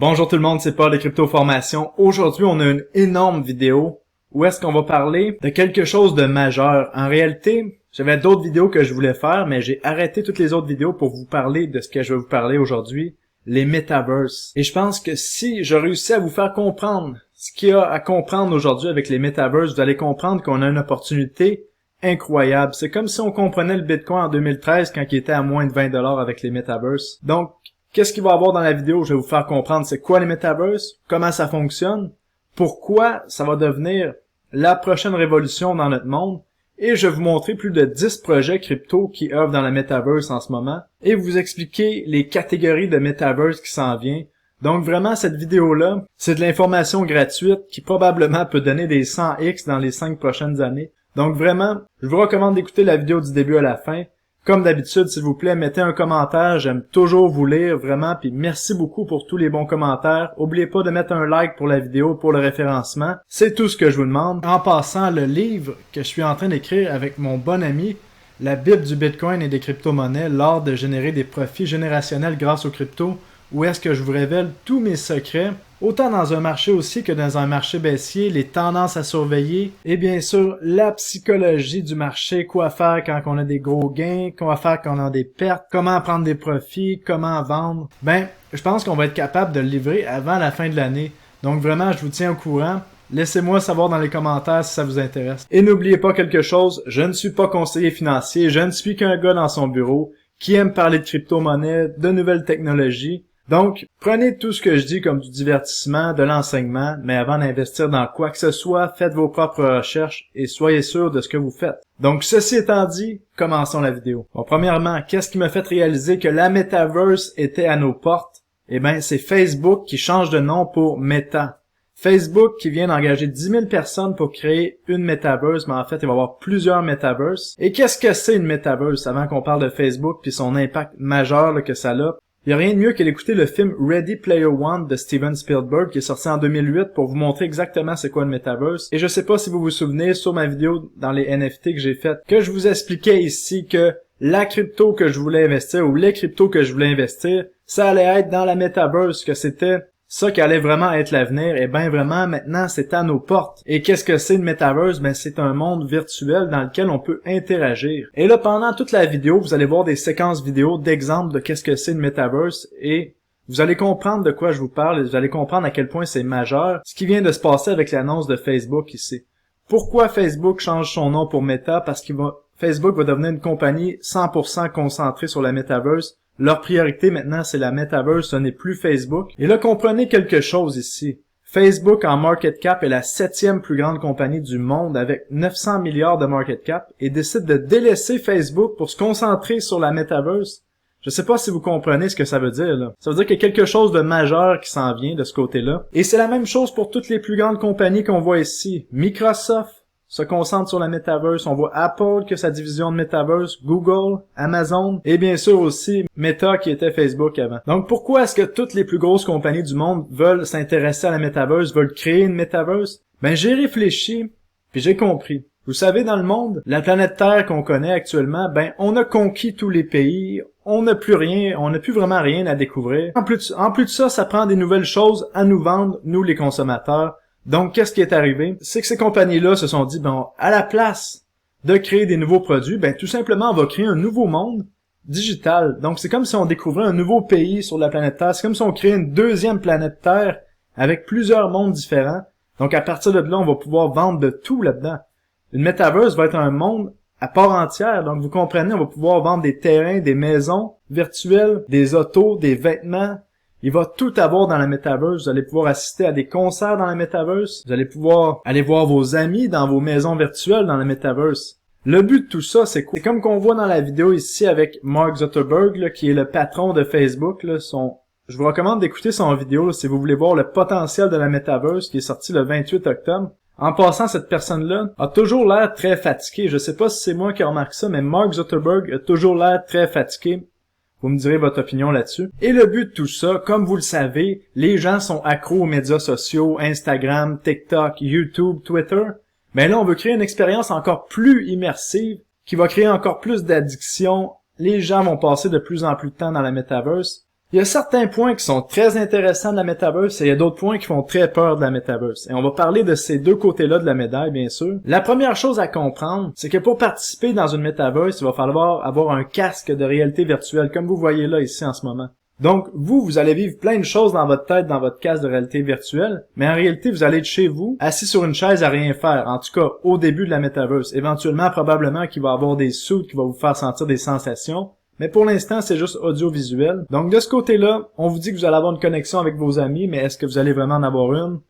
Bonjour tout le monde, c'est Paul de Crypto Formation. Aujourd'hui, on a une énorme vidéo où est-ce qu'on va parler de quelque chose de majeur. En réalité, j'avais d'autres vidéos que je voulais faire, mais j'ai arrêté toutes les autres vidéos pour vous parler de ce que je vais vous parler aujourd'hui, les metaverses. Et je pense que si je réussis à vous faire comprendre ce qu'il y a à comprendre aujourd'hui avec les metaverses, vous allez comprendre qu'on a une opportunité incroyable. C'est comme si on comprenait le Bitcoin en 2013 quand il était à moins de 20$ avec les metaverses. Donc, qu'est-ce qu'il va y avoir dans la vidéo? Je vais vous faire comprendre c'est quoi les metaverses, comment ça fonctionne, pourquoi ça va devenir la prochaine révolution dans notre monde, et je vais vous montrer plus de 10 projets crypto qui œuvrent dans la metaverse en ce moment, et vous expliquer les catégories de metaverse qui s'en viennent. Donc vraiment, cette vidéo-là, c'est de l'information gratuite qui probablement peut donner des 100x dans les 5 prochaines années. Donc vraiment, je vous recommande d'écouter la vidéo du début à la fin. Comme d'habitude, s'il vous plaît, mettez un commentaire, j'aime toujours vous lire, vraiment, puis merci beaucoup pour tous les bons commentaires. N'oubliez pas de mettre un like pour la vidéo, pour le référencement. C'est tout ce que je vous demande. En passant, le livre que je suis en train d'écrire avec mon bon ami, la Bible du Bitcoin et des crypto-monnaies, l'art de générer des profits générationnels grâce aux cryptos, où est-ce que je vous révèle tous mes secrets, autant dans un marché aussi que dans un marché baissier, les tendances à surveiller, et bien sûr, la psychologie du marché, quoi faire quand on a des gros gains, quoi faire quand on a des pertes, comment prendre des profits, comment vendre. Ben, je pense qu'on va être capable de le livrer avant la fin de l'année. Donc vraiment, je vous tiens au courant. Laissez-moi savoir dans les commentaires si ça vous intéresse. Et n'oubliez pas quelque chose, je ne suis pas conseiller financier, je ne suis qu'un gars dans son bureau qui aime parler de crypto-monnaies, de nouvelles technologies. Donc, prenez tout ce que je dis comme du divertissement, de l'enseignement, mais avant d'investir dans quoi que ce soit, faites vos propres recherches et soyez sûr de ce que vous faites. Donc, ceci étant dit, commençons la vidéo. Bon, premièrement, qu'est-ce qui m'a fait réaliser que la Metaverse était à nos portes? Eh bien, c'est Facebook qui change de nom pour Meta. Facebook qui vient d'engager 10 000 personnes pour créer une Metaverse, mais en fait, il va y avoir plusieurs Metaverses. Et qu'est-ce que c'est une Metaverse avant qu'on parle de Facebook puis son impact majeur là, que ça a? Il n'y a rien de mieux que d'écouter le film Ready Player One de Steven Spielberg qui est sorti en 2008 pour vous montrer exactement c'est quoi une metaverse. Et je sais pas si vous vous souvenez sur ma vidéo dans les NFT que j'ai faite que je vous expliquais ici que la crypto que je voulais investir ou les cryptos que je voulais investir, ça allait être dans la metaverse, que c'était ça qui allait vraiment être l'avenir. Et ben vraiment maintenant c'est à nos portes. Et qu'est-ce que c'est une metaverse? Ben c'est un monde virtuel dans lequel on peut interagir. Et là pendant toute la vidéo, vous allez voir des séquences vidéo d'exemples de qu'est-ce que c'est une metaverse et vous allez comprendre de quoi je vous parle et vous allez comprendre à quel point c'est majeur ce qui vient de se passer avec l'annonce de Facebook ici. Pourquoi Facebook change son nom pour Meta? Parce que Facebook va devenir une compagnie 100% concentrée sur la metaverse. Leur priorité maintenant, c'est la Metaverse, ce n'est plus Facebook. Et là, comprenez quelque chose ici. Facebook en market cap est la 7e plus grande compagnie du monde avec 900 milliards de market cap et décide de délaisser Facebook pour se concentrer sur la Metaverse. Je sais pas si vous comprenez ce que ça veut dire, là. Ça veut dire qu'il y a quelque chose de majeur qui s'en vient de ce côté-là. Et c'est la même chose pour toutes les plus grandes compagnies qu'on voit ici. Microsoft se concentre sur la Metaverse. On voit Apple qui a sa division de Metaverse, Google, Amazon et bien sûr aussi Meta qui était Facebook avant. Donc pourquoi est-ce que toutes les plus grosses compagnies du monde veulent s'intéresser à la Metaverse, veulent créer une Metaverse? Ben j'ai réfléchi puis j'ai compris. Vous savez, dans le monde, la planète Terre qu'on connaît actuellement, ben on a conquis tous les pays, on n'a plus rien, on n'a plus vraiment rien à découvrir. En plus de ça, ça prend des nouvelles choses à nous vendre, nous les consommateurs. Donc, qu'est-ce qui est arrivé? C'est que ces compagnies-là se sont dit, bon, à la place de créer des nouveaux produits, ben, tout simplement, on va créer un nouveau monde digital. Donc, c'est comme si on découvrait un nouveau pays sur la planète Terre. C'est comme si on créait une deuxième planète Terre avec plusieurs mondes différents. Donc, à partir de là, on va pouvoir vendre de tout là-dedans. Une metaverse va être un monde à part entière. Donc, vous comprenez, on va pouvoir vendre des terrains, des maisons virtuelles, des autos, des vêtements. Il va tout avoir dans la Metaverse. Vous allez pouvoir assister à des concerts dans la Metaverse. Vous allez pouvoir aller voir vos amis dans vos maisons virtuelles dans la Metaverse. Le but de tout ça, c'est quoi? C'est comme qu'on voit dans la vidéo ici avec Mark Zuckerberg, là, qui est le patron de Facebook. Là, Je vous recommande d'écouter son vidéo là, si vous voulez voir le potentiel de la Metaverse qui est sorti le 28 octobre. En passant, cette personne-là a toujours l'air très fatiguée. Je sais pas si c'est moi qui remarque ça, mais Mark Zuckerberg a toujours l'air très fatigué. Vous me direz votre opinion là-dessus. Et le but de tout ça, comme vous le savez, les gens sont accros aux médias sociaux, Instagram, TikTok, YouTube, Twitter. Mais là, on veut créer une expérience encore plus immersive qui va créer encore plus d'addiction. Les gens vont passer de plus en plus de temps dans la Metaverse. Il y a certains points qui sont très intéressants de la Metaverse et il y a d'autres points qui font très peur de la Metaverse. Et on va parler de ces deux côtés-là de la médaille, bien sûr. La première chose à comprendre, c'est que pour participer dans une Metaverse, il va falloir avoir un casque de réalité virtuelle, comme vous voyez là ici en ce moment. Donc, vous allez vivre plein de choses dans votre tête, dans votre casque de réalité virtuelle, mais en réalité, vous allez être chez vous, assis sur une chaise à rien faire, en tout cas au début de la Metaverse. Éventuellement, probablement qu'il va y avoir des suits qui vont vous faire sentir des sensations, mais pour l'instant, c'est juste audiovisuel. Donc de ce côté-là, on vous dit que vous allez avoir une connexion avec vos amis, mais est-ce que vous allez vraiment en avoir une?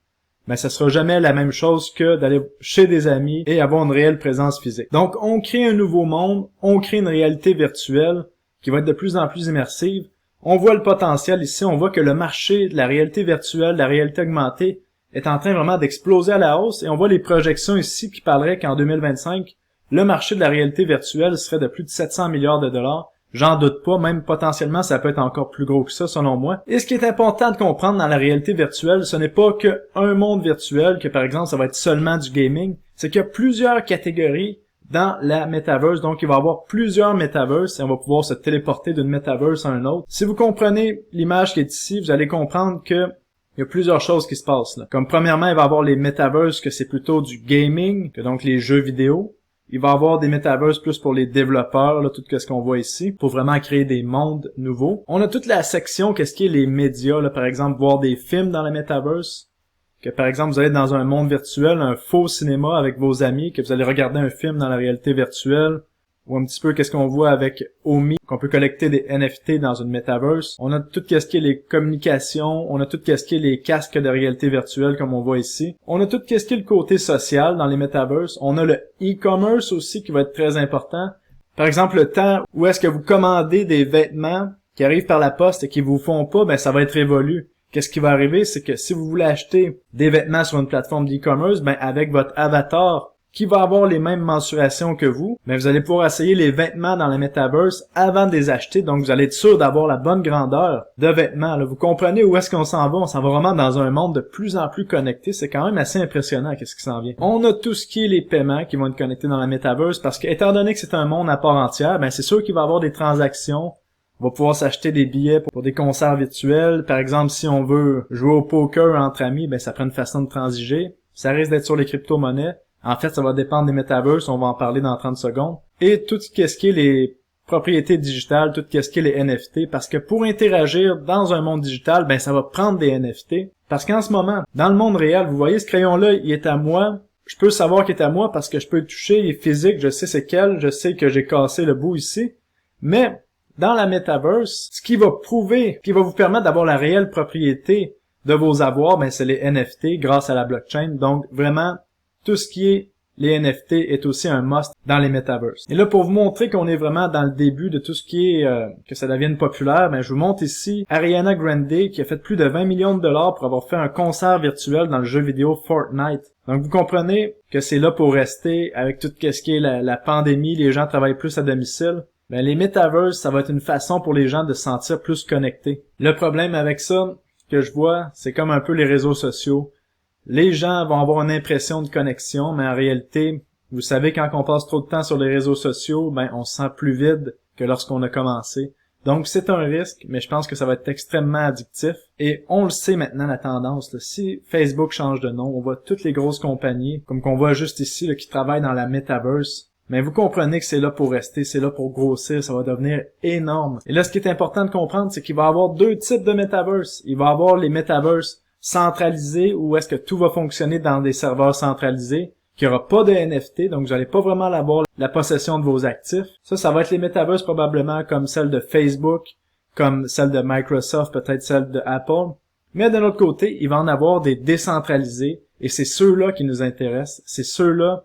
Ben, ça sera jamais la même chose que d'aller chez des amis et avoir une réelle présence physique. Donc, on crée un nouveau monde, on crée une réalité virtuelle qui va être de plus en plus immersive. On voit le potentiel ici, on voit que le marché de la réalité virtuelle, de la réalité augmentée, est en train vraiment d'exploser à la hausse, et on voit les projections ici qui parleraient qu'en 2025, le marché de la réalité virtuelle serait de plus de 700 milliards de dollars. J'en doute pas, même potentiellement ça peut être encore plus gros que ça selon moi. Et ce qui est important de comprendre dans la réalité virtuelle, ce n'est pas qu'un monde virtuel, que par exemple ça va être seulement du gaming, c'est qu'il y a plusieurs catégories dans la Metaverse, donc il va y avoir plusieurs Metaverses et on va pouvoir se téléporter d'une Metaverse à une autre. Si vous comprenez l'image qui est ici, vous allez comprendre que il y a plusieurs choses qui se passent là. Comme premièrement, il va y avoir les Metaverses que c'est plutôt du gaming, que donc les jeux vidéo. Il va y avoir des metaverses plus pour les développeurs, là, tout ce qu'on voit ici, pour vraiment créer des mondes nouveaux. On a toute la section, qu'est-ce qui est les médias, là, par exemple, voir des films dans la metaverse. Que par exemple, vous allez dans un monde virtuel, un faux cinéma avec vos amis, que vous allez regarder un film dans la réalité virtuelle. Ou un petit peu qu'est-ce qu'on voit avec Omi, qu'on peut collecter des NFT dans une metaverse. On a tout ce qui est les communications, on a tout ce qui est les casques de réalité virtuelle comme on voit ici. On a tout ce qui est le côté social dans les metaverses. On a le e-commerce aussi qui va être très important. Par exemple, le temps où est-ce que vous commandez des vêtements qui arrivent par la poste et qui vous font pas, ben ça va être révolu. Qu'est-ce qui va arriver, c'est que si vous voulez acheter des vêtements sur une plateforme d'e-commerce, ben avec votre avatar qui va avoir les mêmes mensurations que vous, mais vous allez pouvoir essayer les vêtements dans la Metaverse avant de les acheter, donc vous allez être sûr d'avoir la bonne grandeur de vêtements. Là, vous comprenez où est-ce qu'on s'en va? On s'en va vraiment dans un monde de plus en plus connecté. C'est quand même assez impressionnant qu'est-ce qui s'en vient. On a tout ce qui est les paiements qui vont être connectés dans la Metaverse, parce que étant donné que c'est un monde à part entière, ben c'est sûr qu'il va y avoir des transactions. On va pouvoir s'acheter des billets pour des concerts virtuels. Par exemple, si on veut jouer au poker entre amis, ben ça prend une façon de transiger. Ça risque d'être sur les crypto-monnaies. En fait, ça va dépendre des metaverses, on va en parler dans 30 secondes. Et tout ce qui est les propriétés digitales, tout ce qui est les NFT, parce que pour interagir dans un monde digital, ben ça va prendre des NFT. Parce qu'en ce moment, dans le monde réel, vous voyez ce crayon-là, il est à moi. Je peux savoir qu'il est à moi parce que je peux le toucher, il est physique, je sais c'est quel, je sais que j'ai cassé le bout ici. Mais dans la metaverse, ce qui va prouver, qui va vous permettre d'avoir la réelle propriété de vos avoirs, ben c'est les NFT grâce à la blockchain. Donc vraiment, tout ce qui est les NFT est aussi un must dans les metaverses. Et là, pour vous montrer qu'on est vraiment dans le début de tout ce qui est que ça devienne populaire, ben, je vous montre ici Ariana Grande qui a fait plus de 20 millions de dollars pour avoir fait un concert virtuel dans le jeu vidéo Fortnite. Donc vous comprenez que c'est là pour rester avec tout ce qui est la pandémie, les gens travaillent plus à domicile. Ben, les metaverses, ça va être une façon pour les gens de se sentir plus connectés. Le problème avec ça, que je vois, c'est comme un peu les réseaux sociaux. Les gens vont avoir une impression de connexion, mais en réalité, vous savez, quand on passe trop de temps sur les réseaux sociaux, ben on se sent plus vide que lorsqu'on a commencé. Donc c'est un risque, mais je pense que ça va être extrêmement addictif. Et on le sait maintenant, la tendance. Là, si Facebook change de nom, on voit toutes les grosses compagnies, comme qu'on voit juste ici, là, qui travaillent dans la Metaverse. Mais vous comprenez que c'est là pour rester, c'est là pour grossir, ça va devenir énorme. Et là, ce qui est important de comprendre, c'est qu'il va y avoir deux types de Metaverse. Il va y avoir les Metaverse centralisé où est-ce que tout va fonctionner dans des serveurs centralisés, qu'il n'y aura pas de NFT, donc vous n'allez pas vraiment avoir la possession de vos actifs. Ça va être les metaverses probablement comme celle de Facebook, comme celle de Microsoft, peut-être celle de Apple. Mais d'un autre côté, il va en avoir des décentralisés, et c'est ceux-là qui nous intéressent. C'est ceux-là,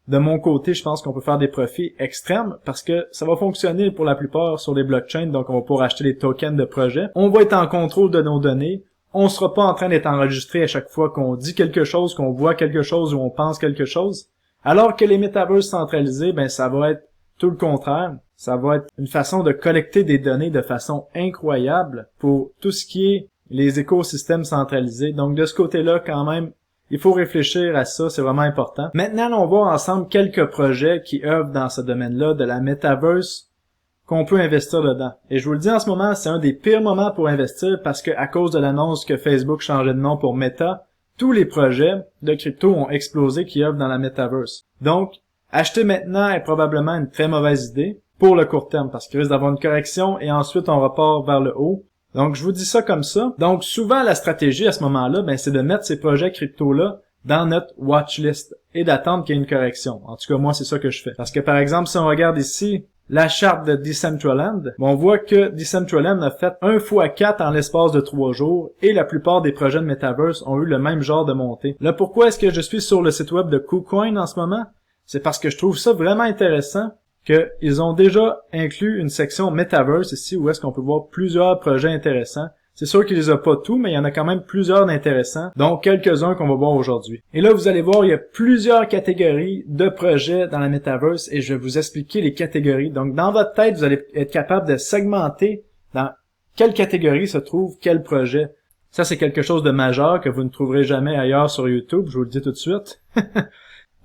de mon côté, je pense qu'on peut faire des profits extrêmes, parce que ça va fonctionner pour la plupart sur les blockchains, donc on va pouvoir acheter des tokens de projets. On va être en contrôle de nos données. On sera pas en train d'être enregistré à chaque fois qu'on dit quelque chose, qu'on voit quelque chose ou on pense quelque chose. Alors que les metaverses centralisés, ben ça va être tout le contraire. Ça va être une façon de collecter des données de façon incroyable pour tout ce qui est les écosystèmes centralisés. Donc de ce côté-là, quand même, il faut réfléchir à ça, c'est vraiment important. Maintenant, on va voir ensemble quelques projets qui œuvrent dans ce domaine-là de la metaverse qu'on peut investir dedans. Et je vous le dis en ce moment, c'est un des pires moments pour investir parce que à cause de l'annonce que Facebook changeait de nom pour Meta, tous les projets de crypto ont explosé qui œuvrent dans la Metaverse. Donc, acheter maintenant est probablement une très mauvaise idée pour le court terme parce qu'il risque d'avoir une correction et ensuite on repart vers le haut. Donc, je vous dis ça comme ça. Donc, souvent, la stratégie à ce moment-là, c'est de mettre ces projets crypto-là dans notre watchlist et d'attendre qu'il y ait une correction. En tout cas, moi, c'est ça que je fais. Parce que, par exemple, si on regarde ici la charte de Decentraland, on voit que Decentraland a fait 1x4 en l'espace de 3 jours et la plupart des projets de Metaverse ont eu le même genre de montée. Là, pourquoi est-ce que je suis sur le site web de KuCoin en ce moment? C'est parce que je trouve ça vraiment intéressant qu'ils ont déjà inclus une section Metaverse ici où est-ce qu'on peut voir plusieurs projets intéressants. C'est sûr qu'il les a pas tous, mais il y en a quand même plusieurs d'intéressants, dont quelques-uns qu'on va voir aujourd'hui. Et là, vous allez voir, il y a plusieurs catégories de projets dans la Metaverse et je vais vous expliquer les catégories. Donc, dans votre tête, vous allez être capable de segmenter dans quelle catégorie se trouve quel projet. Ça, c'est quelque chose de majeur que vous ne trouverez jamais ailleurs sur YouTube, je vous le dis tout de suite.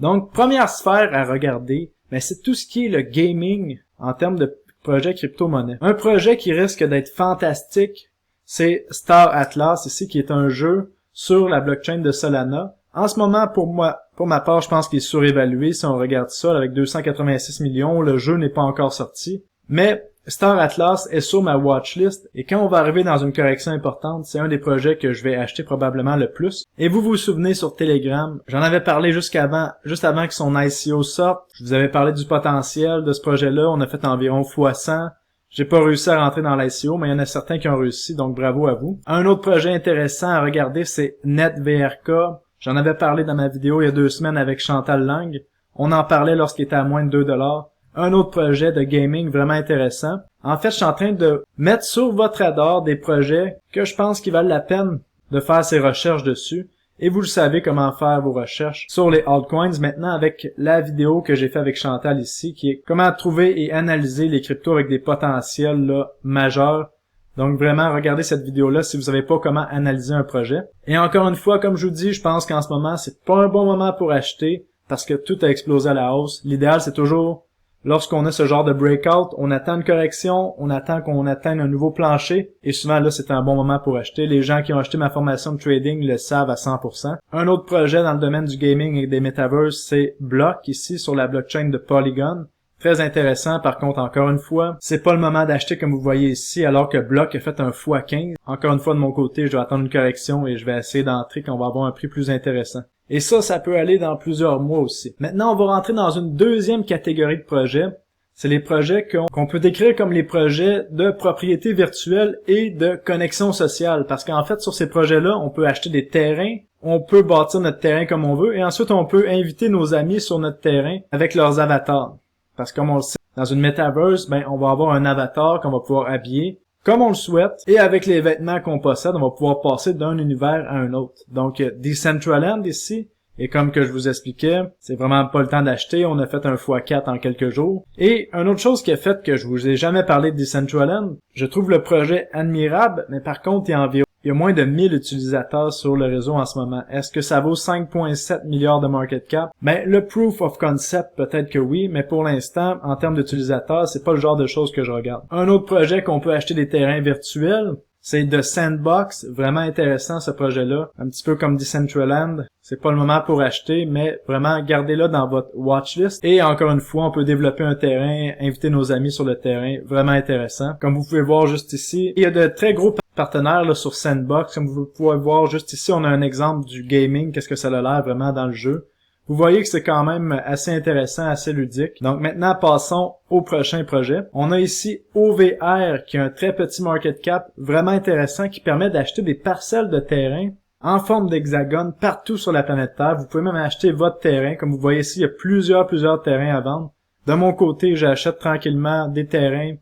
Donc, première sphère à regarder, c'est tout ce qui est le gaming en termes de projet crypto-monnaie. Un projet qui risque d'être fantastique, c'est Star Atlas ici, qui est un jeu sur la blockchain de Solana. En ce moment, pour ma part, je pense qu'il est surévalué si on regarde ça, avec 286 millions, le jeu n'est pas encore sorti. Mais Star Atlas est sur ma watchlist et quand on va arriver dans une correction importante, c'est un des projets que je vais acheter probablement le plus. Et vous vous souvenez sur Telegram, j'en avais parlé juste avant que son ICO sorte. Je vous avais parlé du potentiel de ce projet-là, on a fait environ x100. J'ai pas réussi à rentrer dans l'ICO, mais il y en a certains qui ont réussi, donc bravo à vous. Un autre projet intéressant à regarder, c'est NetVRK. J'en avais parlé dans ma vidéo il y a 2 semaines avec Chantal Lang. On en parlait lorsqu'il était à moins de 2$. Un autre projet de gaming vraiment intéressant. En fait, je suis en train de mettre sur votre radar des projets que je pense qu'ils valent la peine de faire ses recherches dessus. Et vous le savez comment faire vos recherches sur les altcoins maintenant avec la vidéo que j'ai fait avec Chantal ici, qui est comment trouver et analyser les cryptos avec des potentiels là, majeurs. Donc vraiment, regardez cette vidéo-là si vous savez pas comment analyser un projet. Et encore une fois, comme je vous dis, je pense qu'en ce moment, c'est pas un bon moment pour acheter parce que tout a explosé à la hausse. L'idéal, c'est toujours, lorsqu'on a ce genre de breakout, on attend une correction, on attend qu'on atteigne un nouveau plancher, et souvent là, c'est un bon moment pour acheter. Les gens qui ont acheté ma formation de trading le savent à 100%. Un autre projet dans le domaine du gaming et des metaverse, c'est Block, ici, sur la blockchain de Polygon. Très intéressant, par contre, encore une fois, c'est pas le moment d'acheter comme vous voyez ici, alors que Block a fait un x15. Encore une fois, de mon côté, je vais attendre une correction et je vais essayer d'entrer quand on va avoir un prix plus intéressant. Et ça peut aller dans plusieurs mois aussi. Maintenant, on va rentrer dans une deuxième catégorie de projets. C'est les projets qu'on peut décrire comme les projets de propriété virtuelle et de connexion sociale. Parce qu'en fait, sur ces projets-là, on peut acheter des terrains, on peut bâtir notre terrain comme on veut, et ensuite on peut inviter nos amis sur notre terrain avec leurs avatars. Parce que comme on le sait, dans une metaverse, on va avoir un avatar qu'on va pouvoir habiller comme on le souhaite, et avec les vêtements qu'on possède, on va pouvoir passer d'un univers à un autre. Donc, Decentraland ici, et comme que je vous expliquais, c'est vraiment pas le temps d'acheter, on a fait un x4 en quelques jours. Et une autre chose qui a fait que je vous ai jamais parlé de Decentraland, je trouve le projet admirable, mais par contre, il y a moins de 1000 utilisateurs sur le réseau en ce moment. Est-ce que ça vaut 5,7 milliards de market cap? Le proof of concept, peut-être que oui, mais pour l'instant, en termes d'utilisateurs, c'est pas le genre de choses que je regarde. Un autre projet qu'on peut acheter des terrains virtuels, c'est The Sandbox. Vraiment intéressant, ce projet-là. Un petit peu comme Decentraland. C'est pas le moment pour acheter, mais vraiment, gardez-le dans votre watchlist. Et encore une fois, on peut développer un terrain, inviter nos amis sur le terrain. Vraiment intéressant. Comme vous pouvez voir juste ici, il y a de très gros partenaires là, sur Sandbox. Comme vous pouvez voir juste ici, on a un exemple du gaming. Qu'est-ce que ça a l'air vraiment dans le jeu. Vous voyez que c'est quand même assez intéressant, assez ludique. Donc maintenant, passons au prochain projet. On a ici OVR, qui a un très petit market cap, vraiment intéressant, qui permet d'acheter des parcelles de terrain en forme d'hexagone partout sur la planète Terre. Vous pouvez même acheter votre terrain. Comme vous voyez ici, il y a plusieurs terrains à vendre. De mon côté, j'achète tranquillement des terrains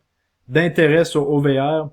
d'intérêt sur OVR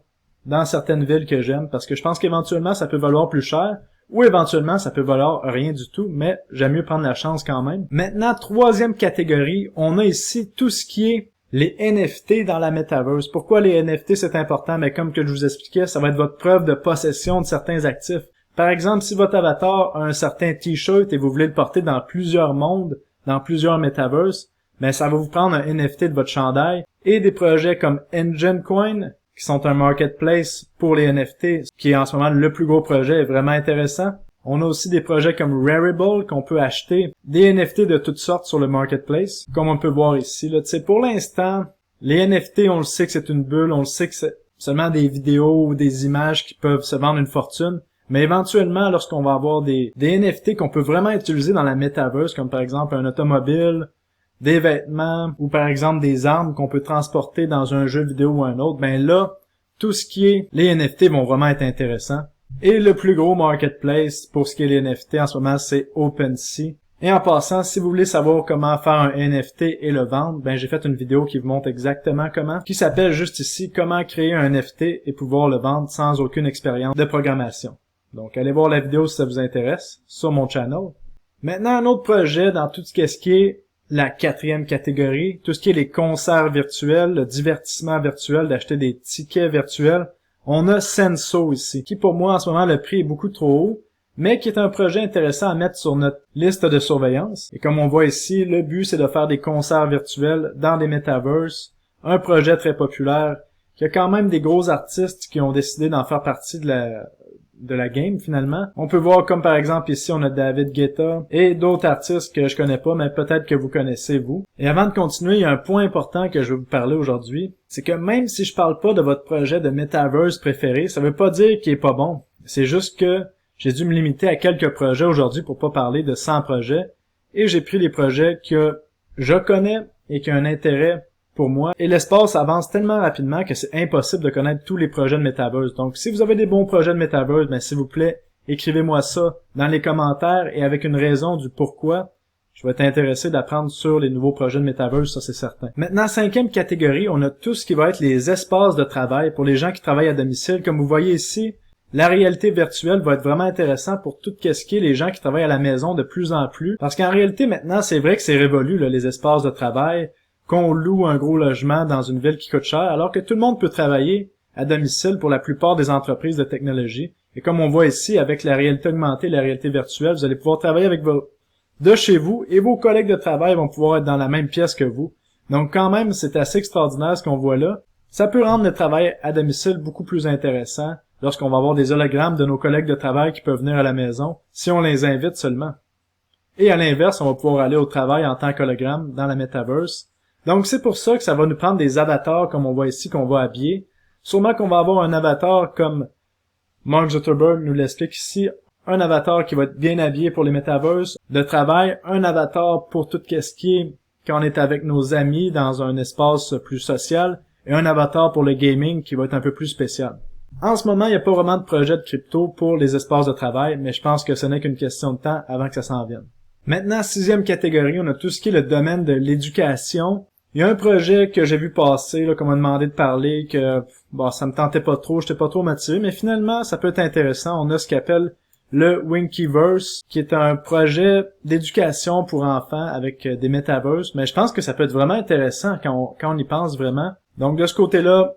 dans certaines villes que j'aime, parce que je pense qu'éventuellement, ça peut valoir plus cher. Ou éventuellement, ça peut valoir rien du tout, mais j'aime mieux prendre la chance quand même. Maintenant, troisième catégorie, on a ici tout ce qui est les NFT dans la Metaverse. Pourquoi les NFT, c'est important? Mais comme que je vous expliquais, ça va être votre preuve de possession de certains actifs. Par exemple, si votre avatar a un certain t-shirt et vous voulez le porter dans plusieurs mondes, dans plusieurs Metaverse, mais ça va vous prendre un NFT de votre chandail, et des projets comme Engine Coin, qui sont un marketplace pour les NFT, qui est en ce moment le plus gros projet, est vraiment intéressant. On a aussi des projets comme Rarible qu'on peut acheter, des NFT de toutes sortes sur le marketplace, comme on peut voir ici. Là, pour l'instant, les NFT, on le sait que c'est une bulle, on le sait que c'est seulement des vidéos ou des images qui peuvent se vendre une fortune, mais éventuellement, lorsqu'on va avoir des NFT qu'on peut vraiment utiliser dans la metaverse, comme par exemple un automobile, des vêtements ou par exemple des armes qu'on peut transporter dans un jeu vidéo ou un autre, ben là, tout ce qui est les NFT vont vraiment être intéressants. Et le plus gros marketplace pour ce qui est les NFT en ce moment, c'est OpenSea. Et en passant, si vous voulez savoir comment faire un NFT et le vendre, ben j'ai fait une vidéo qui vous montre exactement comment, qui s'appelle juste ici « Comment créer un NFT et pouvoir le vendre sans aucune expérience de programmation ». Donc allez voir la vidéo si ça vous intéresse, sur mon channel. Maintenant, un autre projet dans tout ce qui est la 4e catégorie, tout ce qui est les concerts virtuels, le divertissement virtuel, d'acheter des tickets virtuels. On a Senso ici, qui pour moi en ce moment le prix est beaucoup trop haut, mais qui est un projet intéressant à mettre sur notre liste de surveillance. Et comme on voit ici, le but c'est de faire des concerts virtuels dans des metaverses, un projet très populaire, qui a quand même des gros artistes qui ont décidé d'en faire partie de la game finalement. On peut voir comme par exemple ici on a David Guetta et d'autres artistes que je connais pas mais peut-être que vous connaissez vous. Et avant de continuer, il y a un point important que je vais vous parler aujourd'hui, c'est que même si je parle pas de votre projet de metaverse préféré, ça veut pas dire qu'il est pas bon. C'est juste que j'ai dû me limiter à quelques projets aujourd'hui pour pas parler de 100 projets et j'ai pris les projets que je connais et qui ont un intérêt pour moi. Et l'espace avance tellement rapidement que c'est impossible de connaître tous les projets de Metaverse. Donc, si vous avez des bons projets de Metaverse, ben, s'il vous plaît, écrivez-moi ça dans les commentaires et avec une raison du pourquoi. Je vais être intéressé d'apprendre sur les nouveaux projets de Metaverse, ça c'est certain. Maintenant, 5e catégorie, on a tout ce qui va être les espaces de travail pour les gens qui travaillent à domicile. Comme vous voyez ici, la réalité virtuelle va être vraiment intéressant pour tout ce qui est les gens qui travaillent à la maison de plus en plus. Parce qu'en réalité, maintenant, c'est vrai que c'est révolu, là, les espaces de travail, qu'on loue un gros logement dans une ville qui coûte cher, alors que tout le monde peut travailler à domicile pour la plupart des entreprises de technologie. Et comme on voit ici, avec la réalité augmentée et la réalité virtuelle, vous allez pouvoir travailler avec de chez vous et vos collègues de travail vont pouvoir être dans la même pièce que vous. Donc quand même, c'est assez extraordinaire ce qu'on voit là. Ça peut rendre le travail à domicile beaucoup plus intéressant lorsqu'on va avoir des hologrammes de nos collègues de travail qui peuvent venir à la maison, si on les invite seulement. Et à l'inverse, on va pouvoir aller au travail en tant qu'hologramme dans la Metaverse. Donc c'est pour ça que ça va nous prendre des avatars comme on voit ici qu'on va habiller. Sûrement qu'on va avoir un avatar comme Mark Zuckerberg nous l'explique ici, un avatar qui va être bien habillé pour les metaverses de travail, un avatar pour tout ce qui est quand on est avec nos amis dans un espace plus social, et un avatar pour le gaming qui va être un peu plus spécial. En ce moment, il n'y a pas vraiment de projet de crypto pour les espaces de travail, mais je pense que ce n'est qu'une question de temps avant que ça s'en vienne. Maintenant, 6e catégorie, on a tout ce qui est le domaine de l'éducation. Il y a un projet que j'ai vu passer, là, qu'on m'a demandé de parler, que bon, ça me tentait pas trop, j'étais pas trop motivé, mais finalement, ça peut être intéressant. On a ce qu'appelle le Winkiverse, qui est un projet d'éducation pour enfants avec des metaverses, mais je pense que ça peut être vraiment intéressant quand on y pense vraiment. Donc de ce côté-là,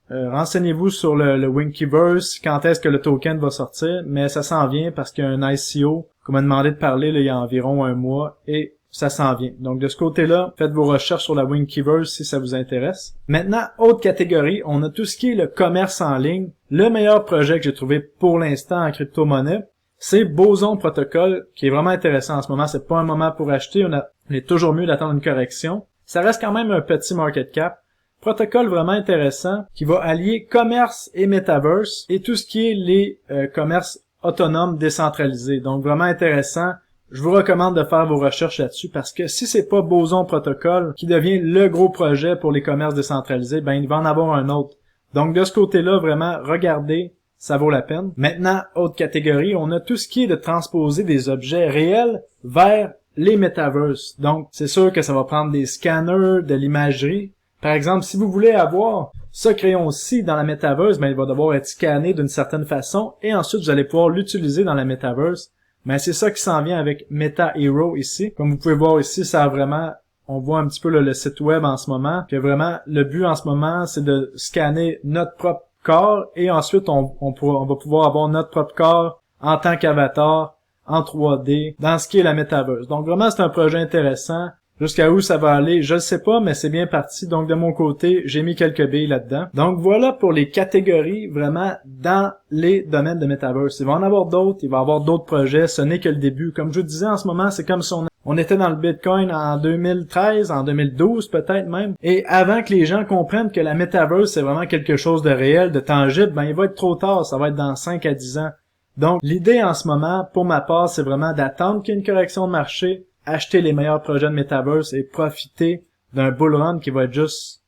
renseignez-vous sur le Winkiverse, quand est-ce que le token va sortir, mais ça s'en vient parce qu'il y a un ICO qu'on m'a demandé de parler là, il y a environ un mois, et ça s'en vient. Donc de ce côté-là, faites vos recherches sur la Winkiverse si ça vous intéresse. Maintenant, autre catégorie, on a tout ce qui est le commerce en ligne. Le meilleur projet que j'ai trouvé pour l'instant en crypto-monnaie, c'est Boson Protocol, qui est vraiment intéressant en ce moment. C'est pas un moment pour acheter, il est toujours mieux d'attendre une correction. Ça reste quand même un petit market cap. Protocole vraiment intéressant qui va allier commerce et metaverse et tout ce qui est les commerces autonomes décentralisés. Donc vraiment intéressant. Je vous recommande de faire vos recherches là-dessus parce que si c'est pas Boson Protocol qui devient le gros projet pour les commerces décentralisés, ben il va en avoir un autre. Donc de ce côté-là, vraiment, regardez, ça vaut la peine. Maintenant, autre catégorie, on a tout ce qui est de transposer des objets réels vers les metaverses. Donc c'est sûr que ça va prendre des scanners, de l'imagerie. Par exemple, si vous voulez avoir ce crayon-ci dans la metaverse, ben il va devoir être scanné d'une certaine façon et ensuite vous allez pouvoir l'utiliser dans la metaverse. Mais c'est ça qui s'en vient avec Meta Hero ici. Comme vous pouvez voir ici, ça a vraiment, on voit un petit peu le site web en ce moment. Puis vraiment, le but en ce moment, c'est de scanner notre propre corps et ensuite on va pouvoir avoir notre propre corps en tant qu'avatar en 3D dans ce qui est la metaverse. Donc vraiment, c'est un projet intéressant. Jusqu'à où ça va aller, je le sais pas, mais c'est bien parti. Donc de mon côté, j'ai mis quelques billes là-dedans. Donc voilà pour les catégories vraiment dans les domaines de Metaverse. Il va en avoir d'autres, il va y avoir d'autres projets, ce n'est que le début. Comme je vous disais en ce moment, c'est comme si on était dans le Bitcoin en 2013, en 2012 peut-être même. Et avant que les gens comprennent que la Metaverse c'est vraiment quelque chose de réel, de tangible, ben il va être trop tard, ça va être dans 5 à 10 ans. Donc l'idée en ce moment, pour ma part, c'est vraiment d'attendre qu'il y ait une correction de marché, acheter les meilleurs projets de Metaverse et profiter d'un bull run qui va être juste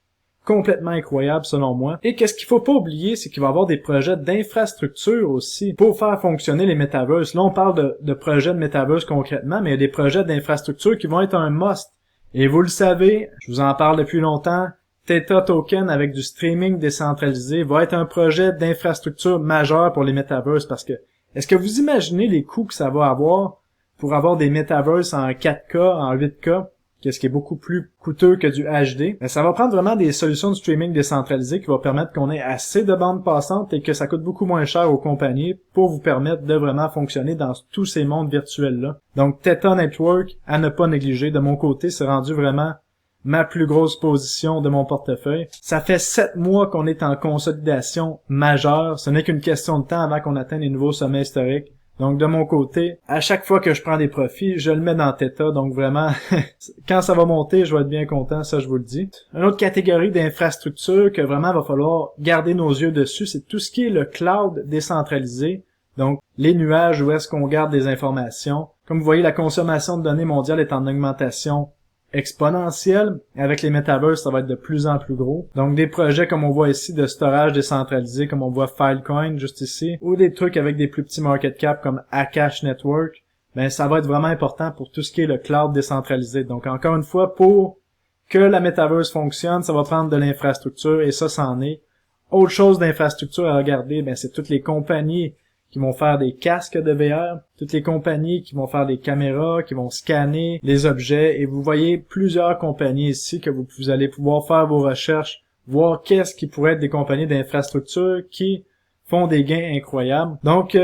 complètement incroyable selon moi. Et qu'est-ce qu'il faut pas oublier, c'est qu'il va y avoir des projets d'infrastructure aussi pour faire fonctionner les Metaverse. Là, on parle de projets de Metaverse concrètement, mais il y a des projets d'infrastructure qui vont être un must. Et vous le savez, je vous en parle depuis longtemps, Theta Token avec du streaming décentralisé va être un projet d'infrastructure majeur pour les Metaverse parce que est-ce que vous imaginez les coûts que ça va avoir pour avoir des Metaverse en 4K, en 8K, qu'est-ce qui est beaucoup plus coûteux que du HD? Mais ça va prendre vraiment des solutions de streaming décentralisées qui vont permettre qu'on ait assez de bandes passantes et que ça coûte beaucoup moins cher aux compagnies pour vous permettre de vraiment fonctionner dans tous ces mondes virtuels-là. Donc Theta Network, à ne pas négliger, de mon côté, c'est rendu vraiment ma plus grosse position de mon portefeuille. Ça fait 7 mois qu'on est en consolidation majeure. Ce n'est qu'une question de temps avant qu'on atteigne les nouveaux sommets historiques. Donc de mon côté, à chaque fois que je prends des profits, je le mets dans Theta. Donc vraiment, quand ça va monter, je vais être bien content, ça je vous le dis. Une autre catégorie d'infrastructure que vraiment va falloir garder nos yeux dessus, c'est tout ce qui est le cloud décentralisé. Donc les nuages où est-ce qu'on garde des informations. Comme vous voyez, la consommation de données mondiale est en augmentation exponentielle. Avec les Metaverse, ça va être de plus en plus gros. Donc des projets comme on voit ici de storage décentralisé, comme on voit Filecoin juste ici, ou des trucs avec des plus petits market cap comme Akash Network, ben ça va être vraiment important pour tout ce qui est le cloud décentralisé. Donc encore une fois, pour que la Metaverse fonctionne, ça va prendre de l'infrastructure et ça c'en est. Autre chose d'infrastructure à regarder, ben c'est toutes les compagnies qui vont faire des casques de VR, toutes les compagnies qui vont faire des caméras, qui vont scanner les objets, et vous voyez plusieurs compagnies ici que vous allez pouvoir faire vos recherches, voir qu'est-ce qui pourrait être des compagnies d'infrastructure qui font des gains incroyables. Donc,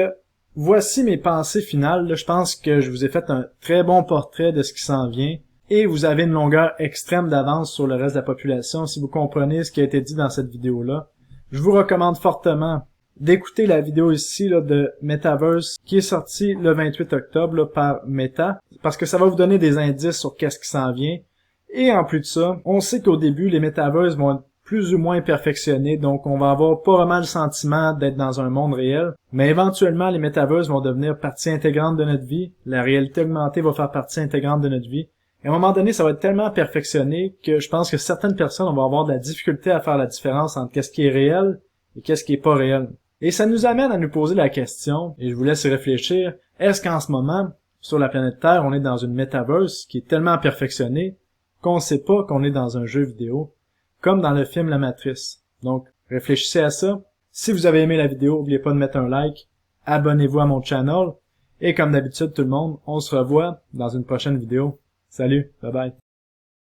voici mes pensées finales. Là, je pense que je vous ai fait un très bon portrait de ce qui s'en vient, et vous avez une longueur extrême d'avance sur le reste de la population si vous comprenez ce qui a été dit dans cette vidéo-là. Je vous recommande fortement d'écouter la vidéo ici là, de Metaverse qui est sortie le 28 octobre là, par Meta, parce que ça va vous donner des indices sur qu'est-ce qui s'en vient. Et en plus de ça, on sait qu'au début, les Metaverse vont être plus ou moins perfectionnés, donc on va avoir pas vraiment le sentiment d'être dans un monde réel, mais éventuellement, les Metaverse vont devenir partie intégrante de notre vie, la réalité augmentée va faire partie intégrante de notre vie. Et à un moment donné, ça va être tellement perfectionné que je pense que certaines personnes vont avoir de la difficulté à faire la différence entre qu'est-ce qui est réel et qu'est-ce qui est pas réel. Et ça nous amène à nous poser la question, et je vous laisse y réfléchir, est-ce qu'en ce moment, sur la planète Terre, on est dans une Metaverse qui est tellement perfectionnée qu'on ne sait pas qu'on est dans un jeu vidéo, comme dans le film La Matrice. Donc, réfléchissez à ça. Si vous avez aimé la vidéo, n'oubliez pas de mettre un like, abonnez-vous à mon channel, et comme d'habitude tout le monde, on se revoit dans une prochaine vidéo. Salut, bye bye.